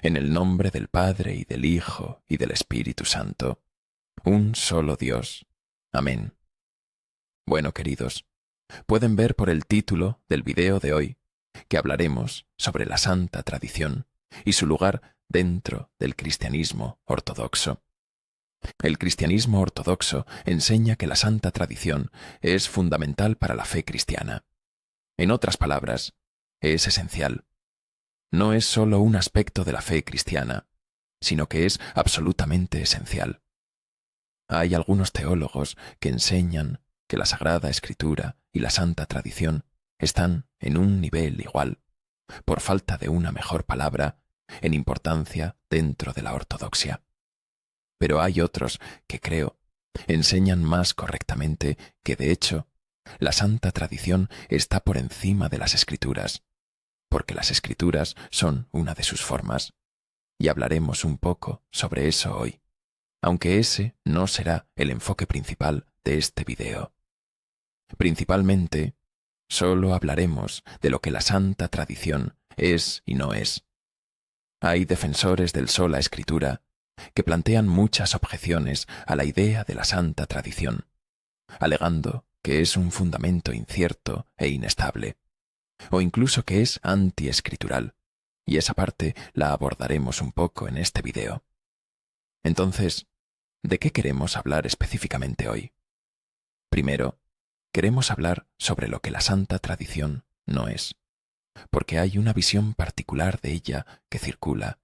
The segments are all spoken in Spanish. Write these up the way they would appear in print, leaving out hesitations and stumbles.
En el nombre del Padre y del Hijo y del Espíritu Santo, un solo Dios. Amén. Bueno, queridos, pueden ver por el título del video de hoy que hablaremos sobre la santa tradición y su lugar dentro del cristianismo ortodoxo. El cristianismo ortodoxo enseña que la santa tradición es fundamental para la fe cristiana. En otras palabras, es esencial. No es solo un aspecto de la fe cristiana, sino que es absolutamente esencial. Hay algunos teólogos que enseñan que la Sagrada Escritura y la Santa Tradición están en un nivel igual, por falta de una mejor palabra, en importancia dentro de la ortodoxia. Pero hay otros que creo enseñan más correctamente que, de hecho, la Santa Tradición está por encima de las Escrituras, porque las Escrituras son una de sus formas, y hablaremos un poco sobre eso hoy, aunque ese no será el enfoque principal de este video. Principalmente, solo hablaremos de lo que la Santa Tradición es y no es. Hay defensores del sola Escritura que plantean muchas objeciones a la idea de la Santa Tradición, alegando que es un fundamento incierto e inestable, o incluso que es antiescritural, y esa parte la abordaremos un poco en este video. Entonces, ¿de qué queremos hablar específicamente hoy? Primero, queremos hablar sobre lo que la Santa Tradición no es, porque hay una visión particular de ella que circula,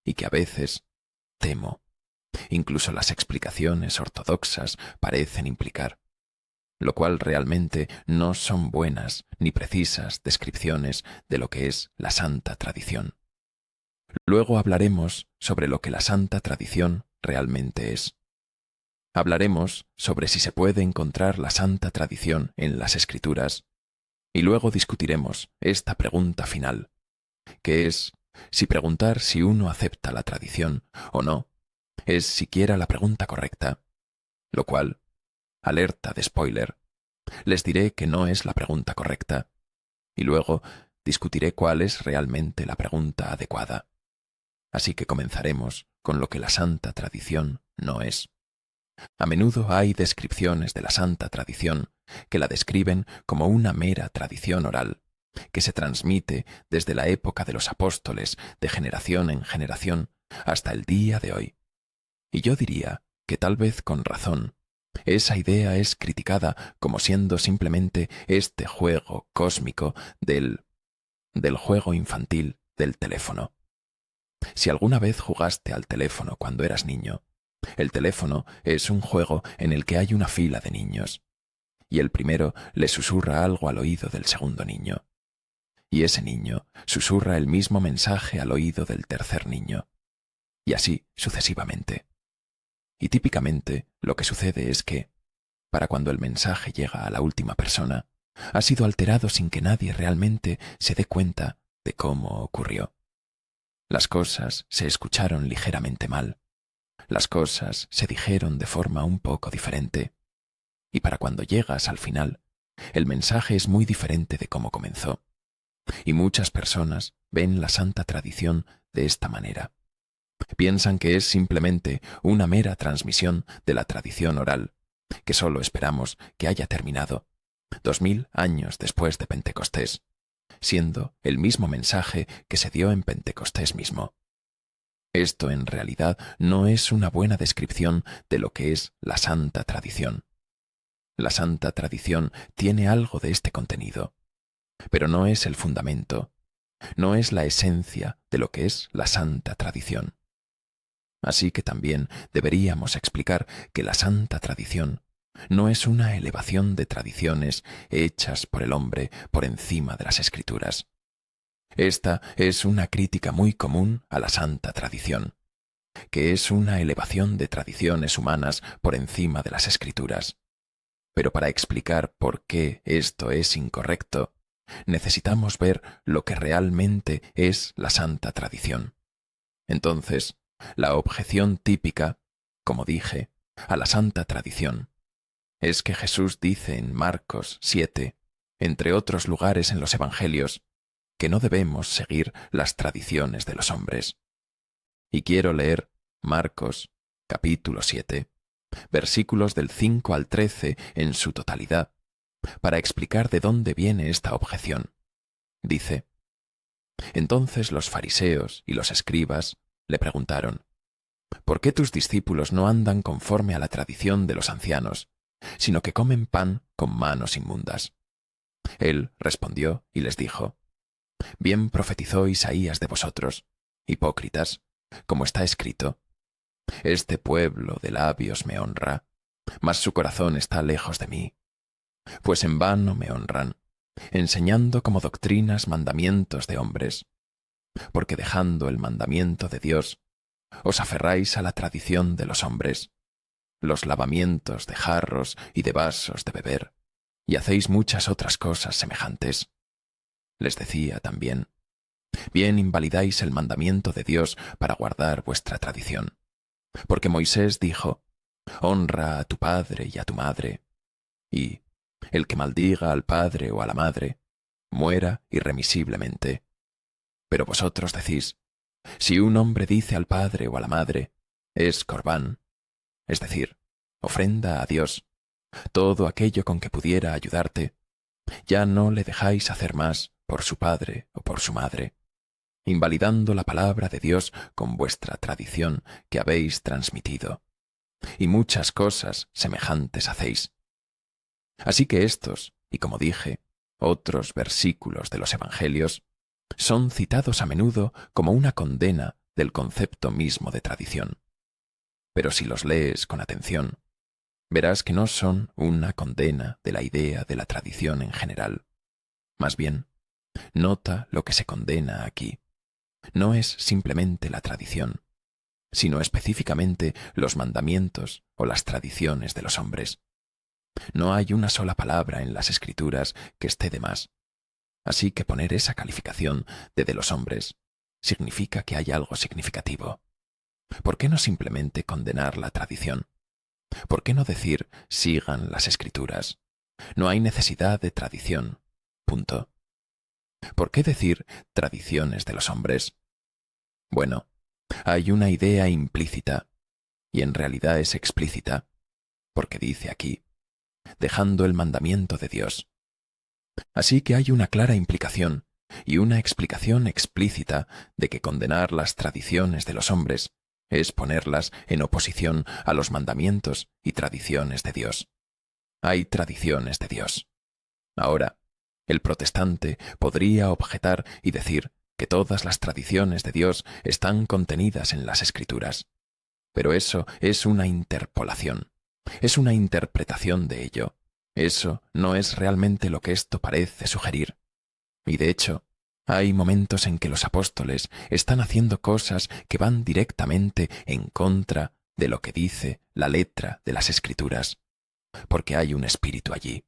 y que a veces, temo, incluso las explicaciones ortodoxas parecen implicar, lo cual realmente no son buenas ni precisas descripciones de lo que es la Santa Tradición. Luego hablaremos sobre lo que la Santa Tradición realmente es. Hablaremos sobre si se puede encontrar la Santa Tradición en las Escrituras, y luego discutiremos esta pregunta final, que es si preguntar si uno acepta la tradición o no es siquiera la pregunta correcta, lo cual, alerta de spoiler, les diré que no es la pregunta correcta, y luego discutiré cuál es realmente la pregunta adecuada. Así que comenzaremos con lo que la Santa Tradición no es. A menudo hay descripciones de la Santa Tradición que la describen como una mera tradición oral, que se transmite desde la época de los apóstoles de generación en generación hasta el día de hoy. Y yo diría que tal vez con razón, esa idea es criticada como siendo simplemente este juego cósmico del juego infantil del teléfono. Si alguna vez jugaste al teléfono cuando eras niño, el teléfono es un juego en el que hay una fila de niños, y el primero le susurra algo al oído del segundo niño, y ese niño susurra el mismo mensaje al oído del tercer niño, y así sucesivamente. Y típicamente lo que sucede es que, para cuando el mensaje llega a la última persona, ha sido alterado sin que nadie realmente se dé cuenta de cómo ocurrió. Las cosas se escucharon ligeramente mal. Las cosas se dijeron de forma un poco diferente. Y para cuando llegas al final, el mensaje es muy diferente de cómo comenzó. Y muchas personas ven la Santa Tradición de esta manera. Piensan que es simplemente una mera transmisión de la tradición oral, que solo esperamos que haya terminado 2000 años después de Pentecostés, siendo el mismo mensaje que se dio en Pentecostés mismo. Esto en realidad no es una buena descripción de lo que es la Santa Tradición. La Santa Tradición tiene algo de este contenido, pero no es el fundamento, no es la esencia de lo que es la Santa Tradición. Así que también deberíamos explicar que la Santa Tradición no es una elevación de tradiciones hechas por el hombre por encima de las Escrituras. Esta es una crítica muy común a la Santa Tradición, que es una elevación de tradiciones humanas por encima de las Escrituras. Pero para explicar por qué esto es incorrecto, necesitamos ver lo que realmente es la Santa Tradición. Entonces, la objeción típica, como dije, a la Santa Tradición, es que Jesús dice en Marcos 7, entre otros lugares en los Evangelios, que no debemos seguir las tradiciones de los hombres, Y quiero leer Marcos, capítulo 7, versículos del 5 al 13 en su totalidad, para explicar de dónde viene esta objeción. Dice: Entonces los fariseos y los escribas le preguntaron: ¿Por qué tus discípulos no andan conforme a la tradición de los ancianos, sino que comen pan con manos inmundas? Él respondió y les dijo: Bien profetizó Isaías de vosotros, hipócritas, como está escrito: Este pueblo de labios me honra, mas su corazón está lejos de mí. Pues en vano me honran, enseñando como doctrinas mandamientos de hombres, porque dejando el mandamiento de Dios, os aferráis a la tradición de los hombres, los lavamientos de jarros y de vasos de beber, y hacéis muchas otras cosas semejantes. Les decía también: Bien invalidáis el mandamiento de Dios para guardar vuestra tradición. Porque Moisés dijo: Honra a tu padre y a tu madre, y el que maldiga al padre o a la madre, muera irremisiblemente. Pero vosotros decís: Si un hombre dice al padre o a la madre, es corbán, es decir, ofrenda a Dios, todo aquello con que pudiera ayudarte, ya no le dejáis hacer más por su padre o por su madre, invalidando la palabra de Dios con vuestra tradición que habéis transmitido, y muchas cosas semejantes hacéis. Así que estos, y como dije, otros versículos de los Evangelios, son citados a menudo como una condena del concepto mismo de tradición. Pero si los lees con atención, verás que no son una condena de la idea de la tradición en general. Más bien, nota lo que se condena aquí. No es simplemente la tradición, sino específicamente los mandamientos o las tradiciones de los hombres. No hay una sola palabra en las Escrituras que esté de más. Así que poner esa calificación de los hombres significa que hay algo significativo. ¿Por qué no simplemente condenar la tradición? ¿Por qué no decir sigan las Escrituras? No hay necesidad de tradición. Punto. ¿Por qué decir tradiciones de los hombres? Bueno, hay una idea implícita, y en realidad es explícita, porque dice aquí: dejando el mandamiento de Dios. Así que hay una clara implicación y una explicación explícita de que condenar las tradiciones de los hombres es ponerlas en oposición a los mandamientos y tradiciones de Dios. Hay tradiciones de Dios. Ahora, el protestante podría objetar y decir que todas las tradiciones de Dios están contenidas en las Escrituras. Pero eso es una interpolación, es una interpretación de ello. Eso no es realmente lo que esto parece sugerir. Y de hecho, hay momentos en que los apóstoles están haciendo cosas que van directamente en contra de lo que dice la letra de las Escrituras, porque hay un espíritu allí.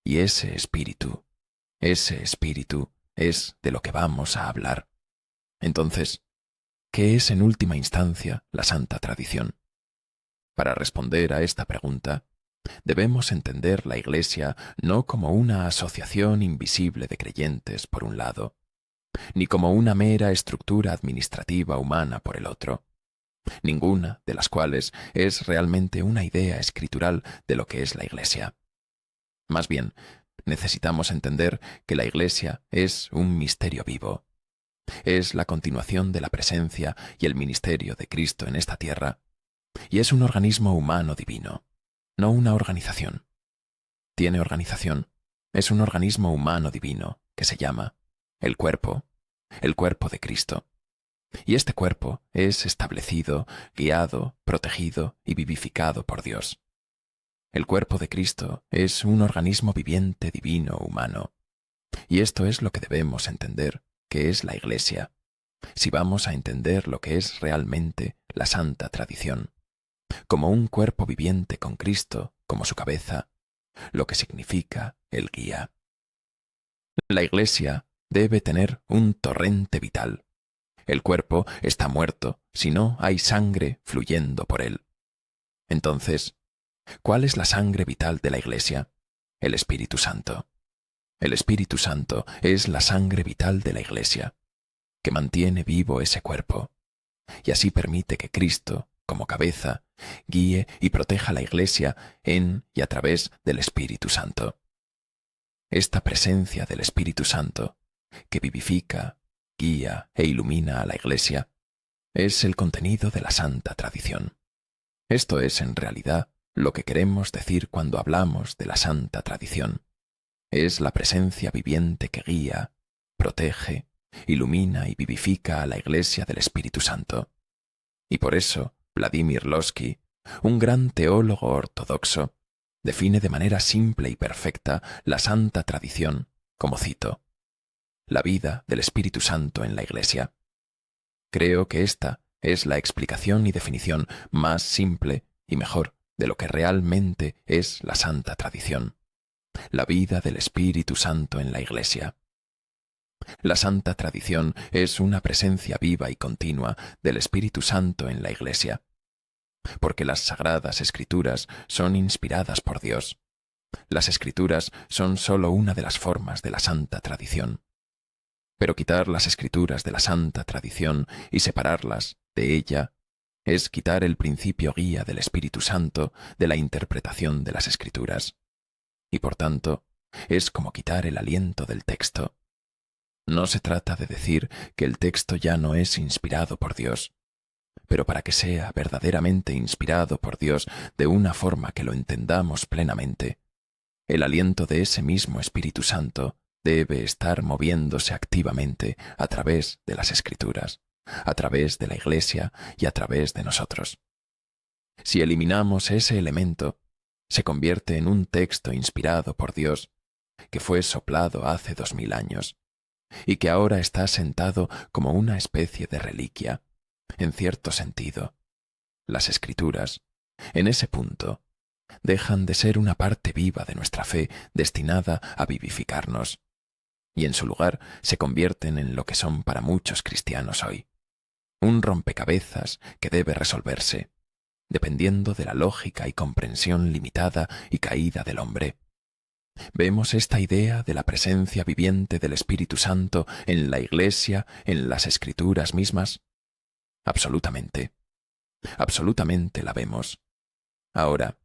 Y ese espíritu es de lo que vamos a hablar. Entonces, ¿qué es en última instancia la santa tradición? Para responder a esta pregunta, debemos entender la Iglesia no como una asociación invisible de creyentes por un lado, ni como una mera estructura administrativa humana por el otro, ninguna de las cuales es realmente una idea escritural de lo que es la Iglesia. Más bien, necesitamos entender que la Iglesia es un misterio vivo. Es la continuación de la presencia y el ministerio de Cristo en esta tierra, y es un organismo humano divino, no una organización. Tiene organización. Es un organismo humano divino que se llama el cuerpo de Cristo. Y este cuerpo es establecido, guiado, protegido y vivificado por Dios. El cuerpo de Cristo es un organismo viviente divino humano. Y esto es lo que debemos entender, que es la Iglesia, si vamos a entender lo que es realmente la santa tradición, como un cuerpo viviente con Cristo como su cabeza, lo que significa el guía. La Iglesia debe tener un torrente vital. El cuerpo está muerto si no hay sangre fluyendo por él. Entonces, ¿cuál es la sangre vital de la Iglesia? El Espíritu Santo. El Espíritu Santo es la sangre vital de la Iglesia, que mantiene vivo ese cuerpo. y así permite que Cristo, como cabeza, guíe y proteja a la Iglesia en y a través del Espíritu Santo. Esta presencia del Espíritu Santo, que vivifica, guía e ilumina a la Iglesia, es el contenido de la Santa Tradición. Esto es, en realidad, lo que queremos decir cuando hablamos de la Santa Tradición. Es la presencia viviente que guía, protege, ilumina y vivifica a la Iglesia del Espíritu Santo. Y por eso, Vladimir Lossky, un gran teólogo ortodoxo, define de manera simple y perfecta la Santa Tradición, como cito, la vida del Espíritu Santo en la Iglesia. Creo que esta es la explicación y definición más simple y mejor de lo que realmente es la Santa Tradición, la vida del Espíritu Santo en la Iglesia. La Santa Tradición es una presencia viva y continua del Espíritu Santo en la Iglesia, porque las Sagradas Escrituras son inspiradas por Dios. Las Escrituras son sólo una de las formas de la Santa Tradición. Pero quitar las Escrituras de la Santa Tradición y separarlas de ella es quitar el principio guía del Espíritu Santo de la interpretación de las Escrituras. Y por tanto, es como quitar el aliento del texto. No se trata de decir que el texto ya no es inspirado por Dios, pero para que sea verdaderamente inspirado por Dios de una forma que lo entendamos plenamente, el aliento de ese mismo Espíritu Santo debe estar moviéndose activamente a través de las Escrituras, a través de la Iglesia y a través de nosotros. Si eliminamos ese elemento, se convierte en un texto inspirado por Dios que fue soplado hace 2000 años y que ahora está sentado como una especie de reliquia. En cierto sentido, las Escrituras, en ese punto, dejan de ser una parte viva de nuestra fe destinada a vivificarnos, y en su lugar se convierten en lo que son para muchos cristianos hoy, un rompecabezas que debe resolverse, dependiendo de la lógica y comprensión limitada y caída del hombre. ¿Vemos esta idea de la presencia viviente del Espíritu Santo en la Iglesia, en las Escrituras mismas? Absolutamente. Absolutamente la vemos. Ahora,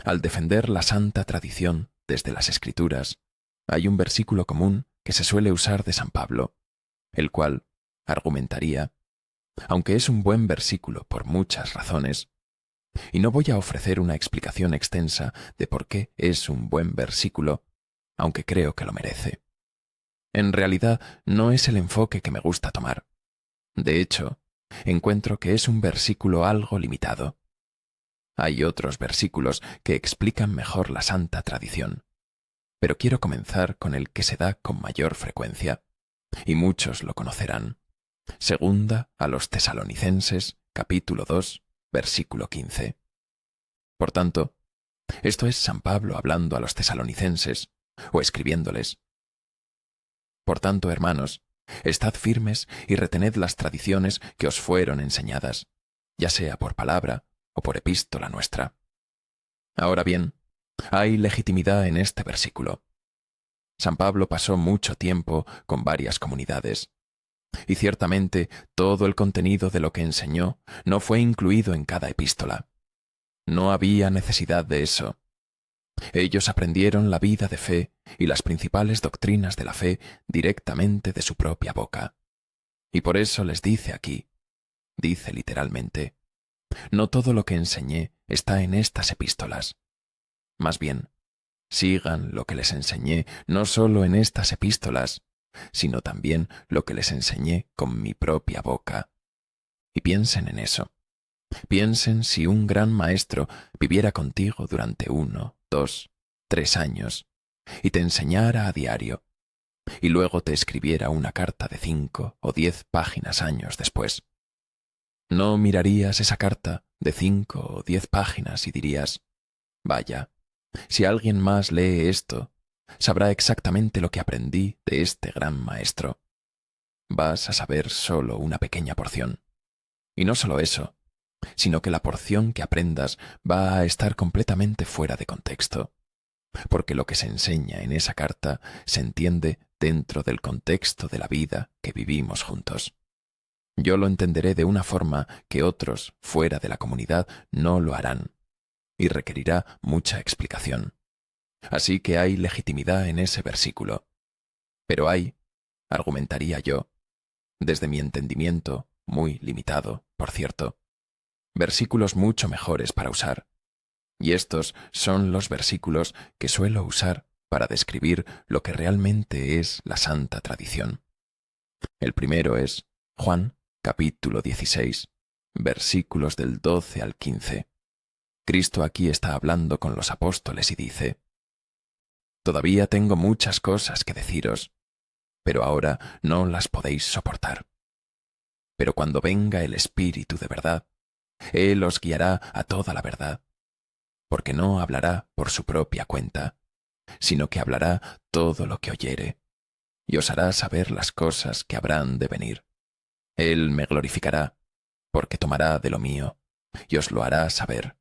al defender la Santa Tradición desde las Escrituras, hay un versículo común que se suele usar de San Pablo, el cual argumentaría, aunque es un buen versículo por muchas razones, y no voy a ofrecer una explicación extensa de por qué es un buen versículo, aunque creo que lo merece. En realidad no es el enfoque que me gusta tomar. De hecho, encuentro que es un versículo algo limitado. Hay otros versículos que explican mejor la Santa Tradición, pero quiero comenzar con el que se da con mayor frecuencia, y muchos lo conocerán. Segunda a los Tesalonicenses, capítulo 2, versículo 15. Por tanto, esto es San Pablo hablando a los tesalonicenses, o escribiéndoles. Por tanto, hermanos, estad firmes y retened las tradiciones que os fueron enseñadas, ya sea por palabra o por epístola nuestra. Ahora bien, hay legitimidad en este versículo. San Pablo pasó mucho tiempo con varias comunidades, y ciertamente todo el contenido de lo que enseñó no fue incluido en cada epístola. No había necesidad de eso. Ellos aprendieron la vida de fe y las principales doctrinas de la fe directamente de su propia boca. Y por eso les dice aquí, dice literalmente, no todo lo que enseñé está en estas epístolas. Más bien, sigan lo que les enseñé no solo en estas epístolas, sino también lo que les enseñé con mi propia boca. Y piensen en eso. Piensen si un gran maestro viviera contigo durante 1, 2, 3 años y te enseñara a diario, y luego te escribiera una carta de 5 o 10 páginas años después. ¿No mirarías esa carta de 5 o 10 páginas y dirías, vaya, si alguien más lee esto, sabrá exactamente lo que aprendí de este gran maestro? Vas a saber solo una pequeña porción. Y no solo eso, sino que la porción que aprendas va a estar completamente fuera de contexto, porque lo que se enseña en esa carta se entiende dentro del contexto de la vida que vivimos juntos. Yo lo entenderé de una forma que otros, fuera de la comunidad, no lo harán, y requerirá mucha explicación. Así que hay legitimidad en ese versículo. Pero hay, argumentaría yo, desde mi entendimiento, muy limitado, por cierto, versículos mucho mejores para usar. Y estos son los versículos que suelo usar para describir lo que realmente es la santa tradición. El primero es Juan, capítulo 16, versículos del 12 al 15. Cristo aquí está hablando con los apóstoles y dice: «Todavía tengo muchas cosas que deciros, pero ahora no las podéis soportar. Pero cuando venga el Espíritu de verdad, Él os guiará a toda la verdad, porque no hablará por su propia cuenta, sino que hablará todo lo que oyere, y os hará saber las cosas que habrán de venir. Él me glorificará, porque tomará de lo mío, y os lo hará saber.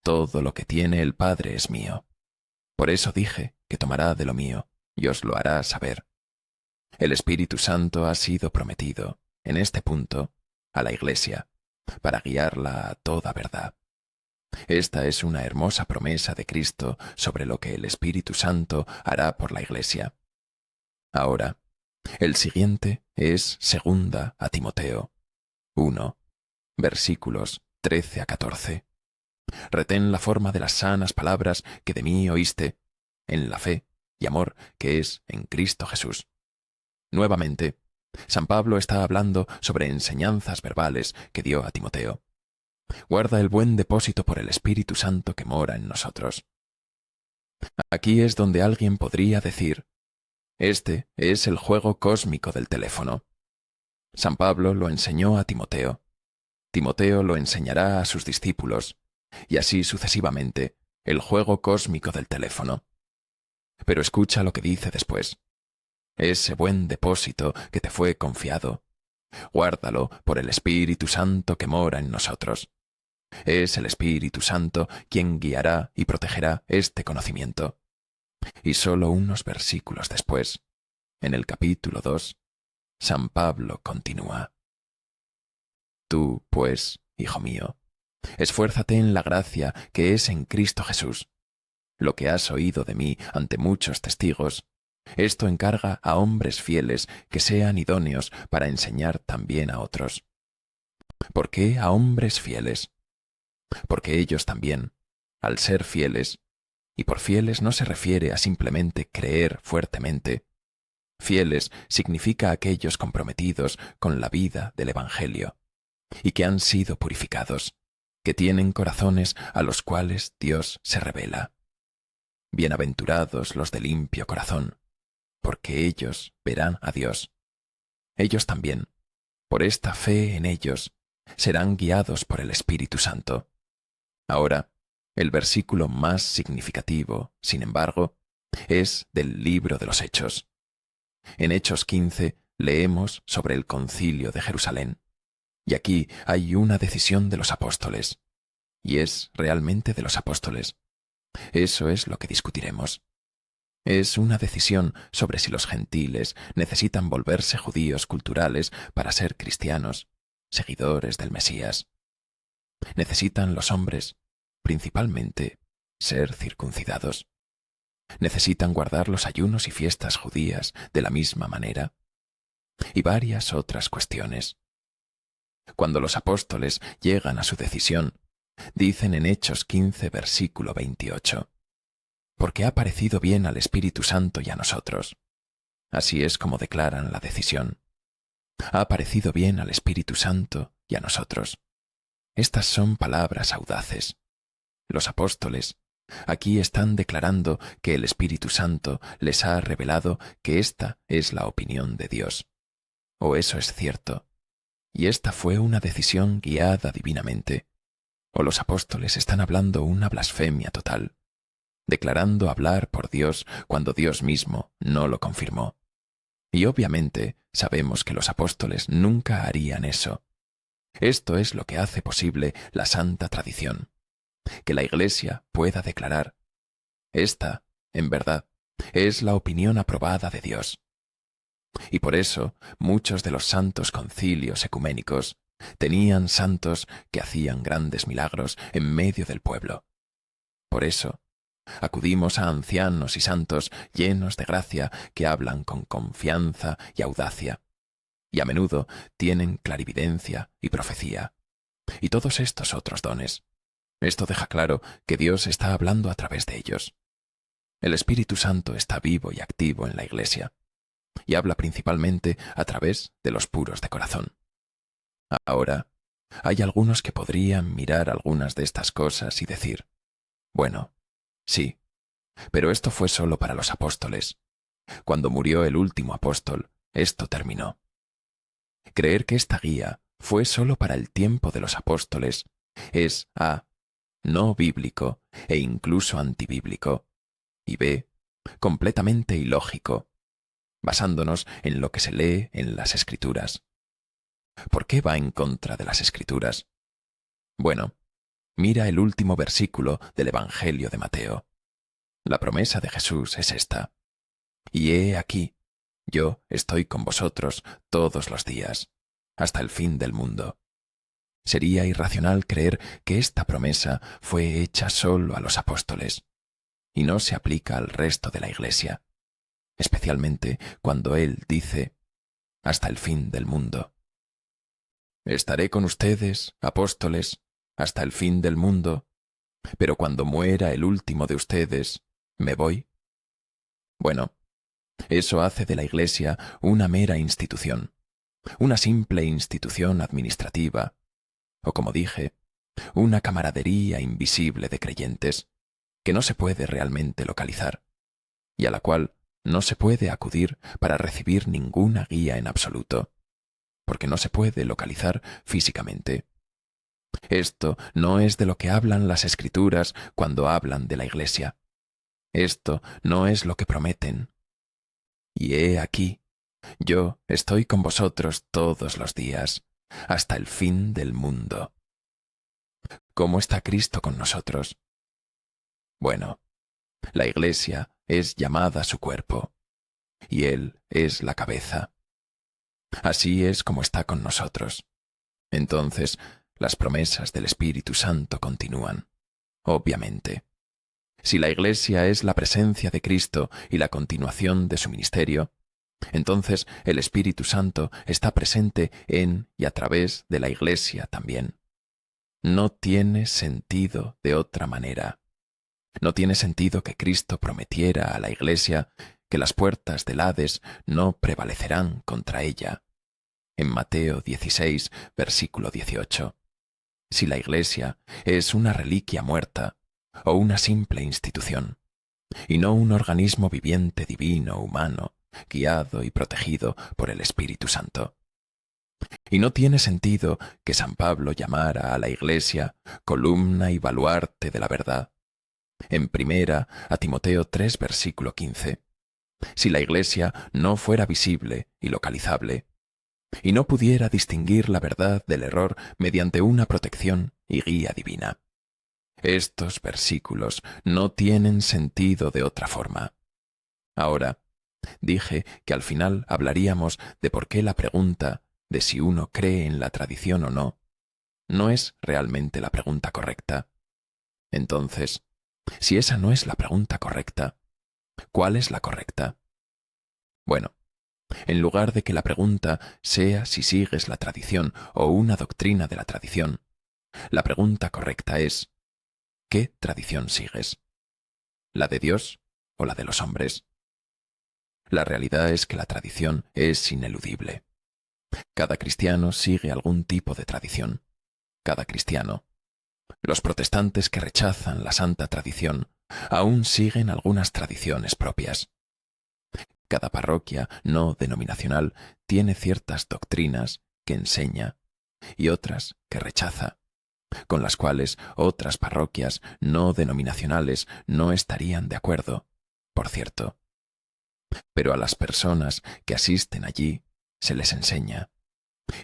Todo lo que tiene el Padre es mío. Por eso dije que tomará de lo mío, y os lo hará saber. El Espíritu Santo ha sido prometido, en este punto, a la Iglesia, para guiarla a toda verdad. Esta es una hermosa promesa de Cristo sobre lo que el Espíritu Santo hará por la Iglesia. Ahora, el siguiente es segunda a Timoteo 1, versículos 13 a 14. Retén la forma de las sanas palabras que de mí oíste, en la fe y amor que es en Cristo Jesús. Nuevamente, San Pablo está hablando sobre enseñanzas verbales que dio a Timoteo. Guarda el buen depósito por el Espíritu Santo que mora en nosotros. Aquí es donde alguien podría decir: este es el juego cósmico del teléfono. San Pablo lo enseñó a Timoteo. Timoteo lo enseñará a sus discípulos, y así sucesivamente, el juego cósmico del teléfono. Pero escucha lo que dice después. Ese buen depósito que te fue confiado, guárdalo por el Espíritu Santo que mora en nosotros. Es el Espíritu Santo quien guiará y protegerá este conocimiento. Y solo unos versículos después, en el capítulo 2, San Pablo continúa: Tú, pues, hijo mío, esfuérzate en la gracia que es en Cristo Jesús. Lo que has oído de mí ante muchos testigos, esto encarga a hombres fieles que sean idóneos para enseñar también a otros. ¿Por qué a hombres fieles? Porque ellos también, al ser fieles, y por fieles no se refiere a simplemente creer fuertemente. Fieles significa aquellos comprometidos con la vida del Evangelio, y que han sido purificados, que tienen corazones a los cuales Dios se revela. Bienaventurados los de limpio corazón, porque ellos verán a Dios. Ellos también, por esta fe en ellos, serán guiados por el Espíritu Santo. Ahora, el versículo más significativo, sin embargo, es del libro de los Hechos. En Hechos 15 leemos sobre el concilio de Jerusalén, y aquí hay una decisión de los apóstoles, y es realmente de los apóstoles. Eso es lo que discutiremos. Es una decisión sobre si los gentiles necesitan volverse judíos culturales para ser cristianos, seguidores del Mesías. Necesitan los hombres, principalmente, ser circuncidados. Necesitan guardar los ayunos y fiestas judías de la misma manera. Y varias otras cuestiones. Cuando los apóstoles llegan a su decisión, dicen en Hechos 15, versículo 28, porque ha parecido bien al Espíritu Santo y a nosotros. Así es como declaran la decisión. Ha parecido bien al Espíritu Santo y a nosotros. Estas son palabras audaces. Los apóstoles aquí están declarando que el Espíritu Santo les ha revelado que esta es la opinión de Dios. O eso es cierto. Y esta fue una decisión guiada divinamente. O los apóstoles están hablando una blasfemia total, declarando hablar por Dios cuando Dios mismo no lo confirmó. Y obviamente sabemos que los apóstoles nunca harían eso. Esto es lo que hace posible la santa tradición, que la Iglesia pueda declarar: esta, en verdad, es la opinión aprobada de Dios. Y por eso muchos de los santos concilios ecuménicos tenían santos que hacían grandes milagros en medio del pueblo. Por eso acudimos a ancianos y santos llenos de gracia que hablan con confianza y audacia, y a menudo tienen clarividencia y profecía, y todos estos otros dones. Esto deja claro que Dios está hablando a través de ellos. El Espíritu Santo está vivo y activo en la Iglesia, y habla principalmente a través de los puros de corazón. Ahora, hay algunos que podrían mirar algunas de estas cosas y decir, bueno, sí, pero esto fue solo para los apóstoles. Cuando murió el último apóstol, esto terminó. Creer que esta guía fue solo para el tiempo de los apóstoles es A, no bíblico e incluso antibíblico, y B, completamente ilógico, basándonos en lo que se lee en las Escrituras. ¿Por qué va en contra de las Escrituras? Bueno, mira el último versículo del Evangelio de Mateo. La promesa de Jesús es esta: y he aquí, yo estoy con vosotros todos los días, hasta el fin del mundo. Sería irracional creer que esta promesa fue hecha solo a los apóstoles, y no se aplica al resto de la Iglesia, especialmente cuando Él dice, hasta el fin del mundo. Estaré con ustedes, apóstoles, hasta el fin del mundo, pero cuando muera el último de ustedes, ¿me voy? Bueno, eso hace de la Iglesia una mera institución, una simple institución administrativa, o como dije, una camaradería invisible de creyentes que no se puede realmente localizar y a la cual no se puede acudir para recibir ninguna guía en absoluto, porque no se puede localizar físicamente. Esto no es de lo que hablan las Escrituras cuando hablan de la Iglesia. Esto no es lo que prometen. Y he aquí, yo estoy con vosotros todos los días, hasta el fin del mundo. ¿Cómo está Cristo con nosotros? Bueno, la Iglesia es llamada su cuerpo, y Él es la cabeza. Así es como está con nosotros. Entonces, las promesas del Espíritu Santo continúan, obviamente. Si la Iglesia es la presencia de Cristo y la continuación de su ministerio, entonces el Espíritu Santo está presente en y a través de la Iglesia también. No tiene sentido de otra manera. No tiene sentido que Cristo prometiera a la Iglesia que las puertas del Hades no prevalecerán contra ella. En Mateo 16, versículo 18. Si la Iglesia es una reliquia muerta o una simple institución, y no un organismo viviente divino humano, guiado y protegido por el Espíritu Santo. Y no tiene sentido que San Pablo llamara a la Iglesia columna y baluarte de la verdad. En primera a Timoteo 3, versículo 15. Si la Iglesia no fuera visible y localizable, y no pudiera distinguir la verdad del error mediante una protección y guía divina. Estos versículos no tienen sentido de otra forma. Ahora, dije que al final hablaríamos de por qué la pregunta de si uno cree en la tradición o no, no es realmente la pregunta correcta. Entonces, si esa no es la pregunta correcta, ¿cuál es la correcta? Bueno, en lugar de que la pregunta sea si sigues la tradición o una doctrina de la tradición, la pregunta correcta es, ¿qué tradición sigues? ¿La de Dios o la de los hombres? La realidad es que la tradición es ineludible. Cada cristiano sigue algún tipo de tradición. Cada cristiano. Los protestantes que rechazan la santa tradición aún siguen algunas tradiciones propias. Cada parroquia no denominacional tiene ciertas doctrinas que enseña y otras que rechaza, con las cuales otras parroquias no denominacionales no estarían de acuerdo, por cierto. Pero a las personas que asisten allí se les enseña,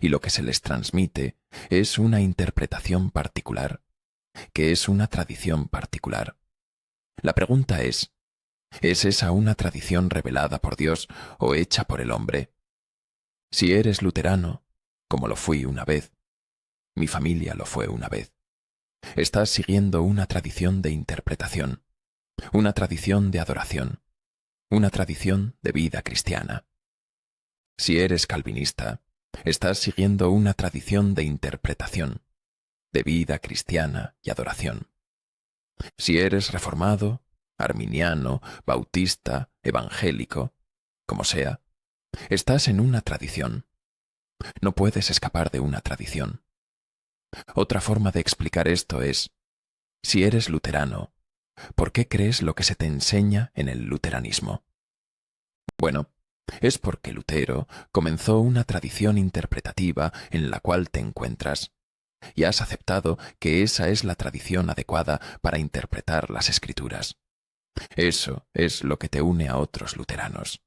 y lo que se les transmite es una interpretación particular, que es una tradición particular. La pregunta ¿es esa una tradición revelada por Dios o hecha por el hombre? Si eres luterano, como lo fui una vez, mi familia lo fue una vez, estás siguiendo una tradición de interpretación, una tradición de adoración, una tradición de vida cristiana. Si eres calvinista, estás siguiendo una tradición de interpretación, de vida cristiana y adoración. Si eres reformado, arminiano, bautista, evangélico, como sea, estás en una tradición. No puedes escapar de una tradición. Otra forma de explicar esto es, si eres luterano, ¿por qué crees lo que se te enseña en el luteranismo? Bueno, es porque Lutero comenzó una tradición interpretativa en la cual te encuentras, y has aceptado que esa es la tradición adecuada para interpretar las Escrituras. Eso es lo que te une a otros luteranos.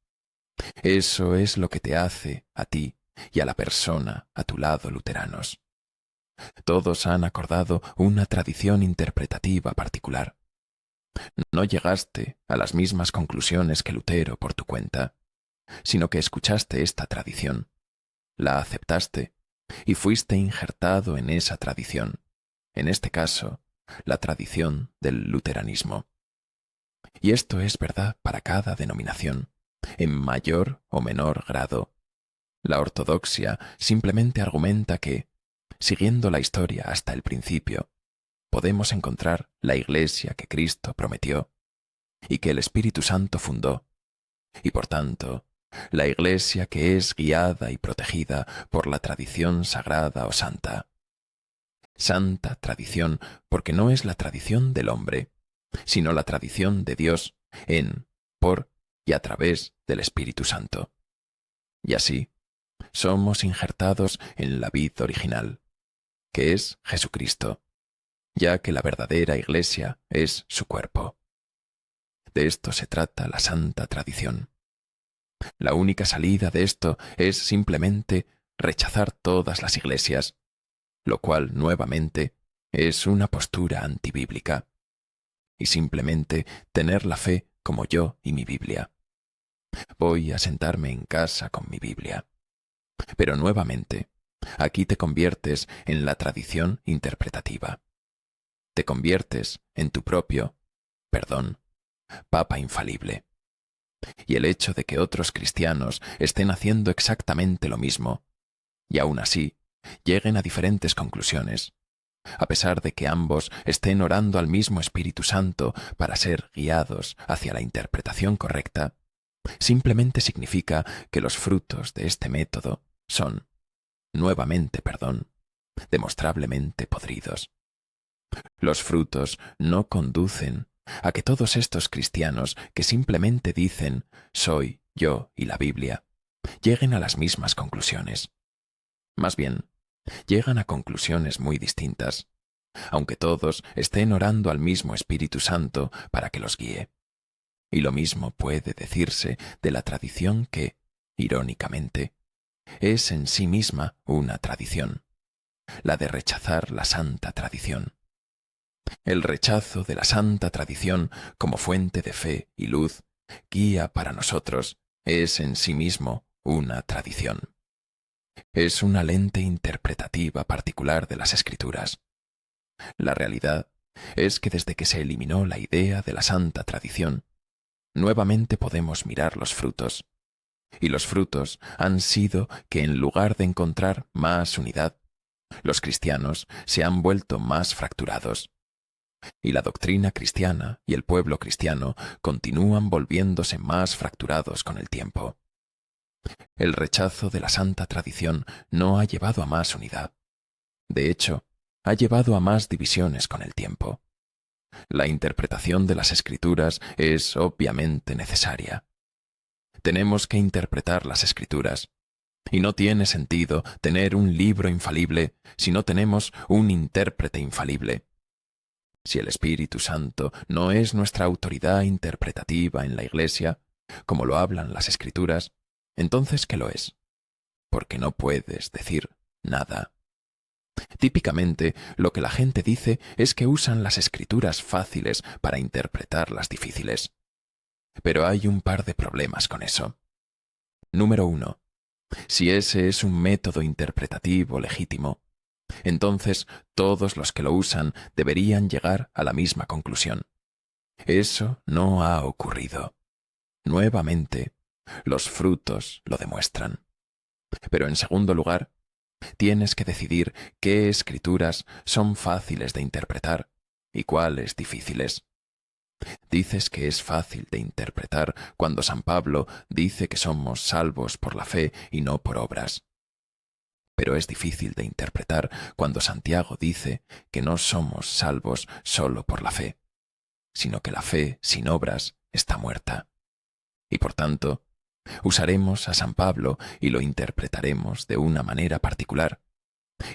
Eso es lo que te hace a ti y a la persona a tu lado luteranos. Todos han acordado una tradición interpretativa particular. No llegaste a las mismas conclusiones que Lutero por tu cuenta, sino que escuchaste esta tradición, la aceptaste y fuiste injertado en esa tradición, en este caso, la tradición del luteranismo. Y esto es verdad para cada denominación, en mayor o menor grado. La ortodoxia simplemente argumenta que, siguiendo la historia hasta el principio, podemos encontrar la iglesia que Cristo prometió y que el Espíritu Santo fundó, y por tanto, la iglesia que es guiada y protegida por la tradición sagrada o santa. Santa tradición porque no es la tradición del hombre, sino la tradición de Dios en, por y a través del Espíritu Santo. Y así, somos injertados en la vid original, que es Jesucristo, ya que la verdadera iglesia es su cuerpo. De esto se trata la santa tradición. La única salida de esto es simplemente rechazar todas las iglesias, lo cual, nuevamente, es una postura antibíblica, y simplemente tener la fe como yo y mi Biblia. Voy a sentarme en casa con mi Biblia. Pero nuevamente, aquí te conviertes en la tradición interpretativa. Te conviertes en tu propio, Papa infalible. Y el hecho de que otros cristianos estén haciendo exactamente lo mismo, y aún así lleguen a diferentes conclusiones, a pesar de que ambos estén orando al mismo Espíritu Santo para ser guiados hacia la interpretación correcta, simplemente significa que los frutos de este método son, demostrablemente podridos. Los frutos no conducen a que todos estos cristianos que simplemente dicen soy yo y la Biblia lleguen a las mismas conclusiones. Más bien, llegan a conclusiones muy distintas, aunque todos estén orando al mismo Espíritu Santo para que los guíe. Y lo mismo puede decirse de la tradición que, irónicamente, es en sí misma una tradición, la de rechazar la santa tradición. El rechazo de la santa tradición como fuente de fe y luz, guía para nosotros, es en sí mismo una tradición. Es una lente interpretativa particular de las Escrituras. La realidad es que desde que se eliminó la idea de la santa tradición, nuevamente podemos mirar los frutos. Y los frutos han sido que en lugar de encontrar más unidad, los cristianos se han vuelto más fracturados. Y la doctrina cristiana y el pueblo cristiano continúan volviéndose más fracturados con el tiempo. El rechazo de la santa tradición no ha llevado a más unidad. De hecho, ha llevado a más divisiones con el tiempo. La interpretación de las Escrituras es obviamente necesaria. Tenemos que interpretar las Escrituras, y no tiene sentido tener un libro infalible si no tenemos un intérprete infalible. Si el Espíritu Santo no es nuestra autoridad interpretativa en la Iglesia, como lo hablan las Escrituras, entonces ¿qué lo es? Porque no puedes decir nada. Típicamente, lo que la gente dice es que usan las Escrituras fáciles para interpretar las difíciles. Pero hay un par de problemas con eso. Número 1. Si ese es un método interpretativo legítimo, entonces todos los que lo usan deberían llegar a la misma conclusión. Eso no ha ocurrido. Nuevamente, los frutos lo demuestran. Pero en segundo lugar, tienes que decidir qué escrituras son fáciles de interpretar y cuáles difíciles. Dices que es fácil de interpretar cuando San Pablo dice que somos salvos por la fe y no por obras. Pero es difícil de interpretar cuando Santiago dice que no somos salvos solo por la fe, sino que la fe sin obras está muerta. Y por tanto, usaremos a San Pablo y lo interpretaremos de una manera particular,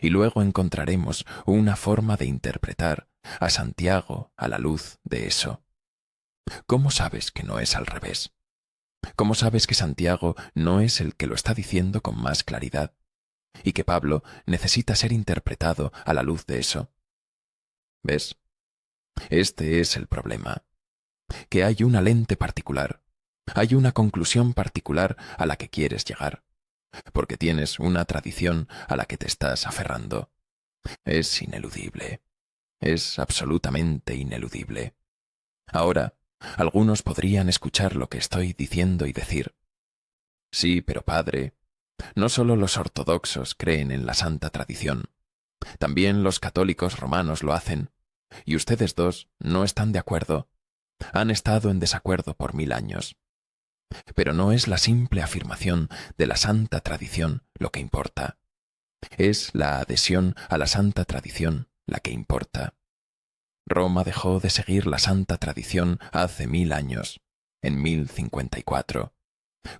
y luego encontraremos una forma de interpretar a Santiago a la luz de eso. ¿Cómo sabes que no es al revés? ¿Cómo sabes que Santiago no es el que lo está diciendo con más claridad y que Pablo necesita ser interpretado a la luz de eso? ¿Ves? Este es el problema, que hay una lente particular, hay una conclusión particular a la que quieres llegar, porque tienes una tradición a la que te estás aferrando. Es ineludible, es absolutamente ineludible. Ahora, algunos podrían escuchar lo que estoy diciendo y decir, sí, pero padre, no solo los ortodoxos creen en la santa tradición, también los católicos romanos lo hacen, y ustedes dos no están de acuerdo, han estado en desacuerdo por 1000 años. Pero no es la simple afirmación de la santa tradición lo que importa, es la adhesión a la santa tradición la que importa. Roma dejó de seguir la santa tradición hace 1000 años, en 1054,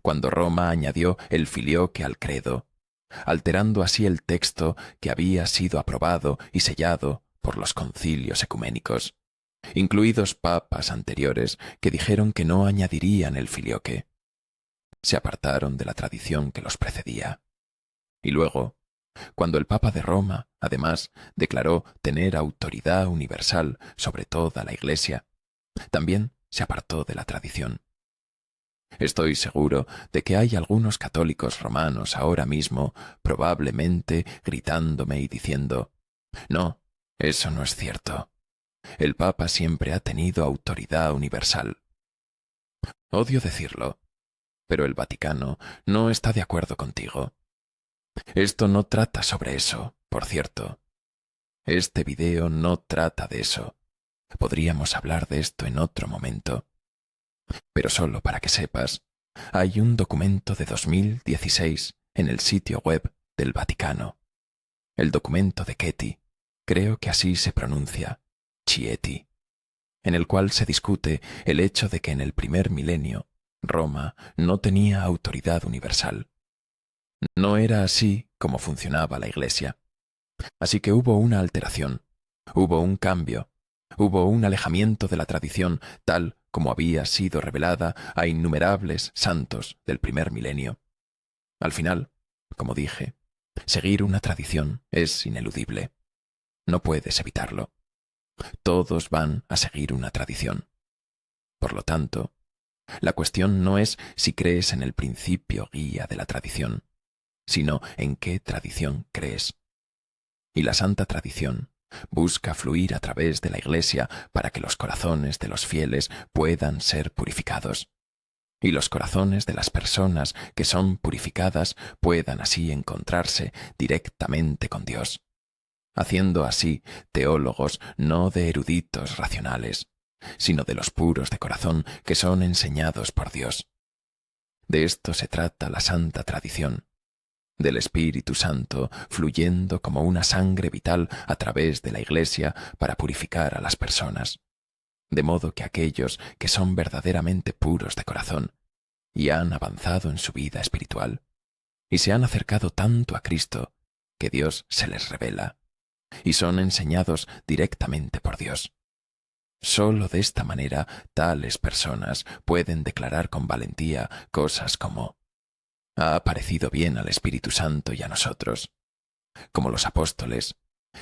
cuando Roma añadió el filioque al credo, alterando así el texto que había sido aprobado y sellado por los concilios ecuménicos, incluidos papas anteriores que dijeron que no añadirían el filioque. Se apartaron de la tradición que los precedía. Y luego, cuando el Papa de Roma, además, declaró tener autoridad universal sobre toda la Iglesia, también se apartó de la tradición. Estoy seguro de que hay algunos católicos romanos ahora mismo, probablemente gritándome y diciendo, no, eso no es cierto. El Papa siempre ha tenido autoridad universal. Odio decirlo, pero el Vaticano no está de acuerdo contigo. Esto no trata sobre eso, por cierto. Este video no trata de eso. Podríamos hablar de esto en otro momento. Pero solo para que sepas, hay un documento de 2016 en el sitio web del Vaticano. El documento de Chieti, creo que así se pronuncia, Chieti, en el cual se discute el hecho de que en el primer milenio Roma no tenía autoridad universal. No era así como funcionaba la Iglesia. Así que hubo una alteración, hubo un cambio, hubo un alejamiento de la tradición tal como había sido revelada a innumerables santos del primer milenio. Al final, como dije, seguir una tradición es ineludible. No puedes evitarlo. Todos van a seguir una tradición. Por lo tanto, la cuestión no es si crees en el principio guía de la tradición, sino en qué tradición crees. Y la santa tradición busca fluir a través de la Iglesia para que los corazones de los fieles puedan ser purificados, y los corazones de las personas que son purificadas puedan así encontrarse directamente con Dios, haciendo así teólogos no de eruditos racionales, sino de los puros de corazón que son enseñados por Dios. De esto se trata la santa tradición, del Espíritu Santo fluyendo como una sangre vital a través de la Iglesia para purificar a las personas, de modo que aquellos que son verdaderamente puros de corazón y han avanzado en su vida espiritual y se han acercado tanto a Cristo que Dios se les revela y son enseñados directamente por Dios. Solo de esta manera tales personas pueden declarar con valentía cosas como: ha parecido bien al Espíritu Santo y a nosotros, como los apóstoles,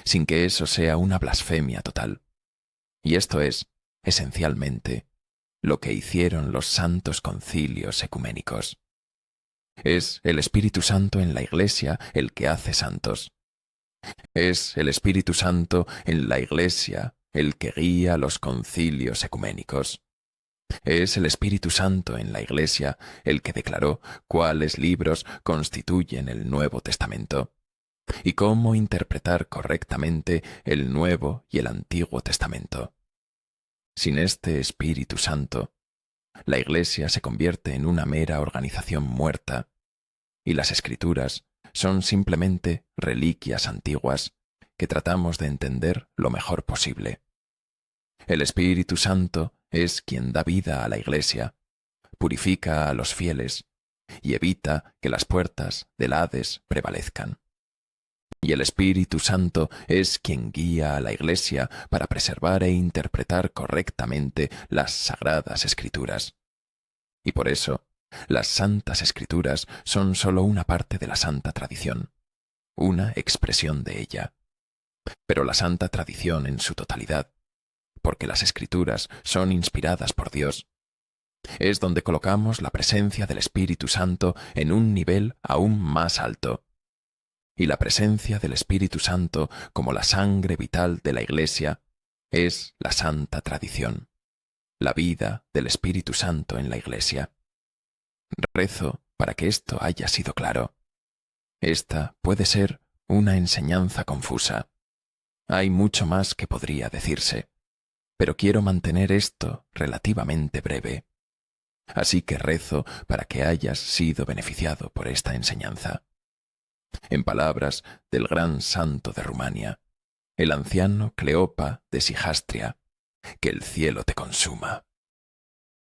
sin que eso sea una blasfemia total. Y esto es, esencialmente, lo que hicieron los santos concilios ecuménicos. Es el Espíritu Santo en la Iglesia el que hace santos. Es el Espíritu Santo en la Iglesia el que guía los concilios ecuménicos. Es el Espíritu Santo en la Iglesia el que declaró cuáles libros constituyen el Nuevo Testamento y cómo interpretar correctamente el Nuevo y el Antiguo Testamento. Sin este Espíritu Santo, la Iglesia se convierte en una mera organización muerta y las Escrituras son simplemente reliquias antiguas que tratamos de entender lo mejor posible. El Espíritu Santo es quien da vida a la Iglesia, purifica a los fieles y evita que las puertas del Hades prevalezcan. Y el Espíritu Santo es quien guía a la Iglesia para preservar e interpretar correctamente las Sagradas Escrituras. Y por eso, las Santas Escrituras son sólo una parte de la Santa Tradición, una expresión de ella. Pero la Santa Tradición en su totalidad, porque las Escrituras son inspiradas por Dios, es donde colocamos la presencia del Espíritu Santo en un nivel aún más alto. Y la presencia del Espíritu Santo como la sangre vital de la Iglesia es la Santa Tradición, la vida del Espíritu Santo en la Iglesia. Rezo para que esto haya sido claro. Esta puede ser una enseñanza confusa. Hay mucho más que podría decirse, pero quiero mantener esto relativamente breve. Así que rezo para que hayas sido beneficiado por esta enseñanza. En palabras del gran santo de Rumania, el anciano Cleopa de Sihastria, que el cielo te consuma.